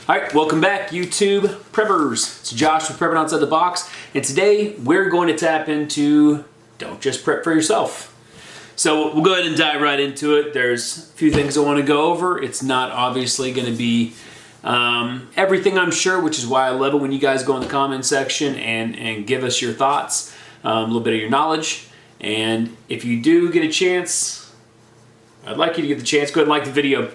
All right, welcome back, YouTube preppers. It's Josh with Prepping Outside the Box, and today we're going to tap into don't just prep for yourself. So we'll go ahead and dive right into it. There's a few things I want to go over. It's not obviously going to be everything, I'm sure, which is why I love it when you guys go in the comment section and give us your thoughts, a little bit of your knowledge. And if you do get a chance, I'd like you to get the chance, go ahead and like the video.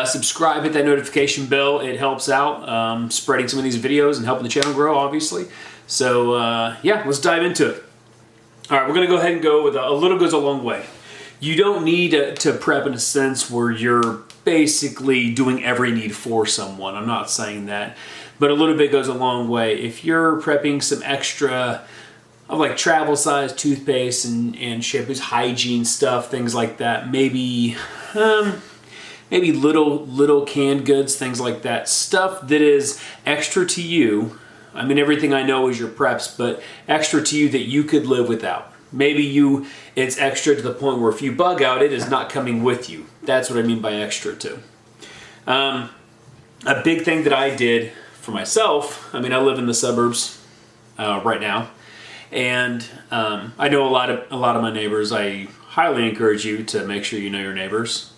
Subscribe, hit that notification bell. It helps out spreading some of these videos and helping the channel grow, obviously. So yeah, let's dive into it. All right, we're going to go ahead and go with a little goes a long way. You don't need to prep in a sense where you're basically doing every need for someone. I'm not saying that, but a little bit goes a long way. If you're prepping some extra of like travel size toothpaste and shampoos, hygiene stuff, things like that, maybe little canned goods, things like that. Stuff that is extra to you. I mean, everything I know is your preps, but extra to you that you could live without. Maybe it's extra to the point where if you bug out, it is not coming with you. That's what I mean by extra too. A big thing that I did for myself, I mean, I live in the suburbs right now, and I know a lot of my neighbors. I highly encourage you to make sure you know your neighbors.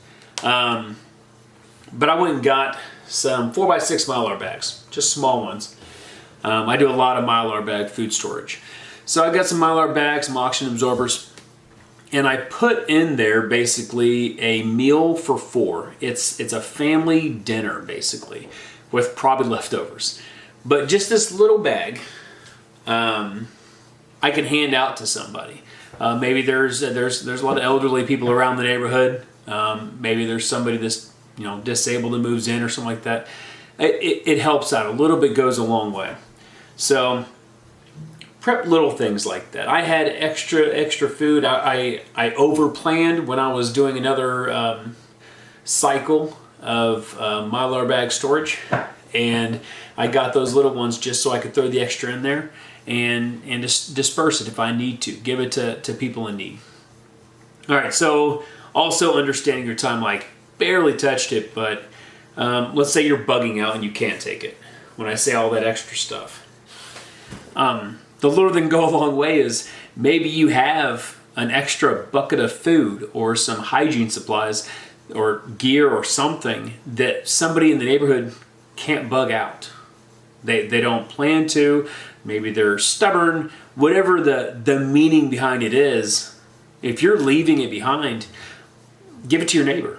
But I went and got some 4x6 Mylar bags, just small ones. I do a lot of Mylar bag food storage. So I got some Mylar bags, some oxygen absorbers, and I put in there basically a meal for 4. It's a family dinner basically with probably leftovers. But just this little bag I can hand out to somebody. Maybe there's a lot of elderly people around the neighborhood. Maybe there's somebody that's disabled and moves in or something like that. It helps out. A little bit goes a long way. So prep little things like that. I had extra food. I over-planned when I was doing another cycle of Mylar bag storage, and I got those little ones just so I could throw the extra in there and just disperse it if I need to. Give it to people in need. All right, so also understanding your time, like barely touched it, but let's say you're bugging out and you can't take it. When I say all that extra stuff, the little thing go a long way is maybe you have an extra bucket of food or some hygiene supplies or gear or something that somebody in the neighborhood can't bug out. They don't plan to. Maybe they're stubborn. Whatever the meaning behind it is, if you're leaving it behind, give it to your neighbor.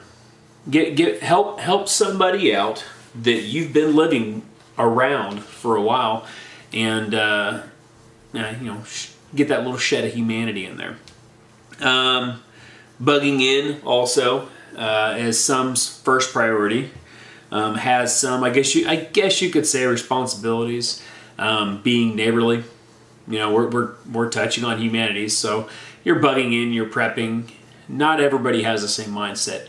Help somebody out that you've been living around for a while, and get that little shed of humanity in there. Bugging in also as some's first priority. Has some, I guess you could say, responsibilities. Being neighborly. We're touching on humanity, so you're bugging in, you're prepping. Not everybody has the same mindset.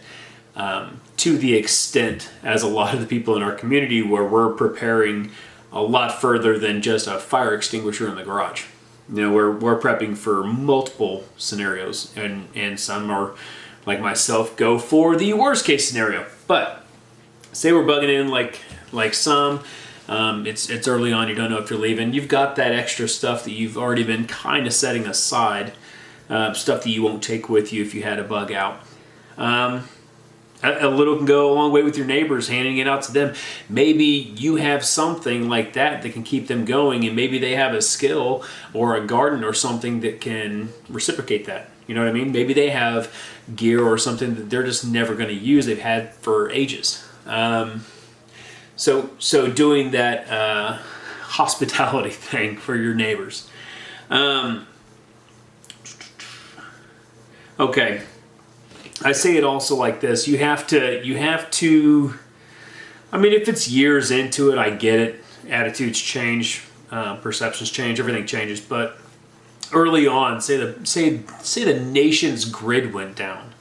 To the extent as a lot of the people in our community, where we're preparing a lot further than just a fire extinguisher in the garage. We're prepping for multiple scenarios, and some are, like myself, go for the worst case scenario. But say we're bugging in like some, it's early on, you don't know if you're leaving. You've got that extra stuff that you've already been kind of setting aside, stuff that you won't take with you if you had a bug out. A little can go a long way with your neighbors, handing it out to them. Maybe you have something like that can keep them going, and maybe they have a skill or a garden or something that can reciprocate that. You know what I mean? Maybe they have gear or something that they're just never going to use. They've had for ages. So doing that hospitality thing for your neighbors. Okay. I say it also like this. You have to, I mean, if it's years into it, I get it. Attitudes change, perceptions change, everything changes. But early on, say the nation's grid went down.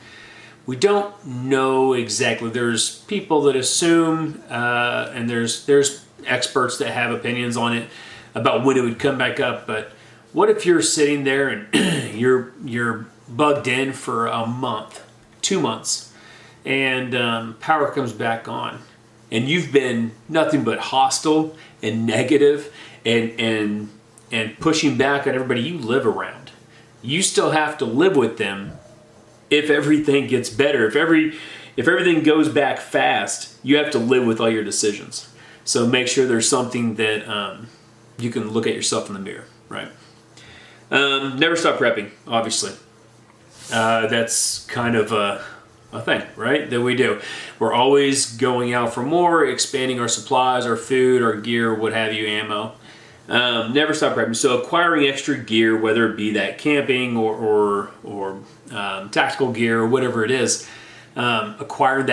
We don't know exactly. There's people that assume, and there's experts that have opinions on it about when it would come back up. But what if you're sitting there and you're bugged in for a month, 2 months, and power comes back on? and you've been nothing but hostile and negative and pushing back on everybody you live around, you still have to live with them. If everything gets better, if everything goes back fast, you have to live with all your decisions. So make sure there's something that you can look at yourself in the mirror, right? Never stop prepping, obviously. That's kind of a thing, right, that we do. We're always going out for more, expanding our supplies, our food, our gear, what have you, ammo. Never stop prepping. So acquiring extra gear, whether it be that camping or tactical gear or whatever it is, acquiring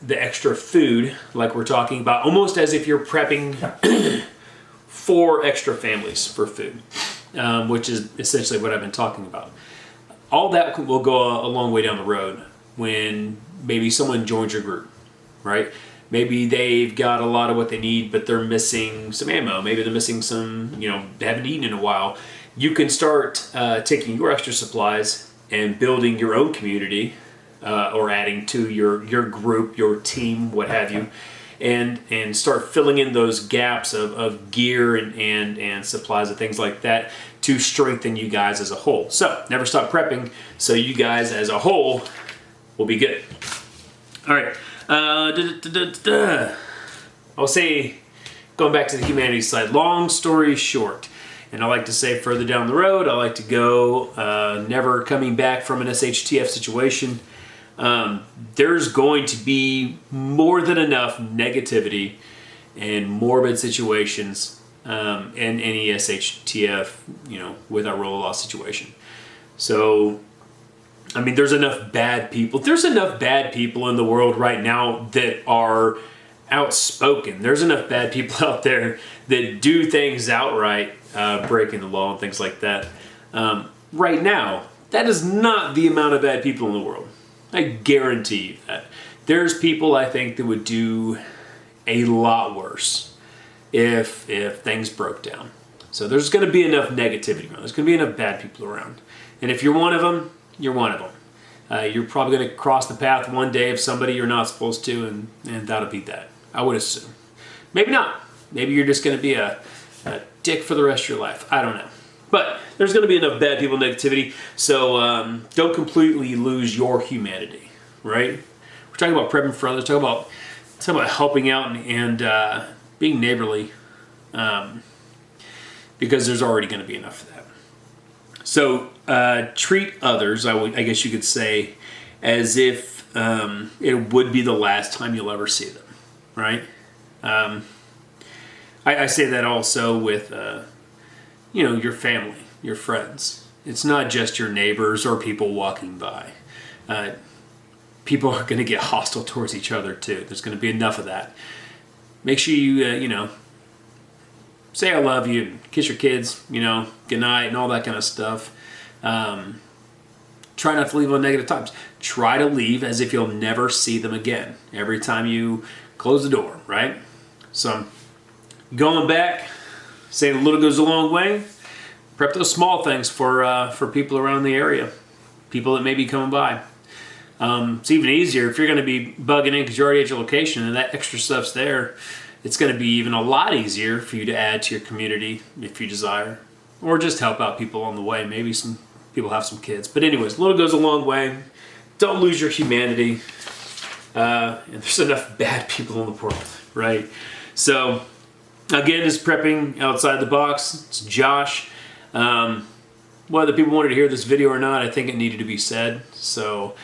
the extra food, like we're talking about, almost as if you're prepping for extra families for food, which is essentially what I've been talking about. All that will go a long way down the road when maybe someone joins your group, right? Maybe they've got a lot of what they need, but they're missing some ammo. Maybe they're missing some, they haven't eaten in a while. You can start taking your extra supplies and building your own community, or adding to your group, your team, what have you, and start filling in those gaps of gear and supplies and things like that to strengthen you guys as a whole. So never stop prepping so you guys as a whole will be good. All right. I'll say, going back to the humanities side, long story short, and I like to say further down the road, I like to go never coming back from an SHTF situation. There's going to be more than enough negativity and morbid situations in any SHTF, with our rule of law situation. So, I mean, there's enough bad people. There's enough bad people in the world right now that are outspoken. There's enough bad people out there that do things outright, breaking the law and things like that. Right now, that is not the amount of bad people in the world. I guarantee you that. There's people, I think, that would do a lot worse if things broke down. So there's going to be enough negativity around. There's going to be enough bad people around. And if you're one of them, you're one of them. You're probably going to cross the path one day of somebody you're not supposed to, and that'll be that. I would assume. Maybe not. Maybe you're just going to be a dick for the rest of your life. I don't know. But there's going to be enough bad people negativity, so don't completely lose your humanity, right? We're talking about prepping for others, talking about helping out and being neighborly, because there's already going to be enough of that. So treat others, I guess you could say, as if it would be the last time you'll ever see them, right? I say that also with your family, your friends. It's not just your neighbors or people walking by. People are going to get hostile towards each other too. There's going to be enough of that. Make sure you, say I love you, kiss your kids, good night and all that kind of stuff. Try not to leave on negative times. Try to leave as if you'll never see them again every time you close the door, right? So going back, saying a little goes a long way. Prep those small things for people around the area, people that may be coming by. It's even easier if you're going to be bugging in because you're already at your location and that extra stuff's there. It's going to be even a lot easier for you to add to your community if you desire, or just help out people on the way. Maybe some people have some kids. But anyways, little goes a long way. Don't lose your humanity. And there's enough bad people in the world, right? So again, it's prepping outside the box. It's Josh. Whether people wanted to hear this video or not, I think it needed to be said. So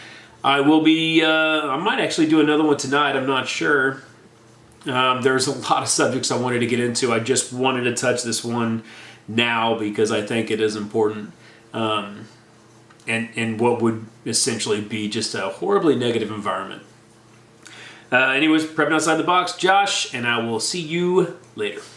I will be, I might actually do another one tonight. I'm not sure. There's a lot of subjects I wanted to get into. I just wanted to touch this one now because I think it is important. And what would essentially be just a horribly negative environment. Anyways, prepping outside the box, Josh, and I will see you later.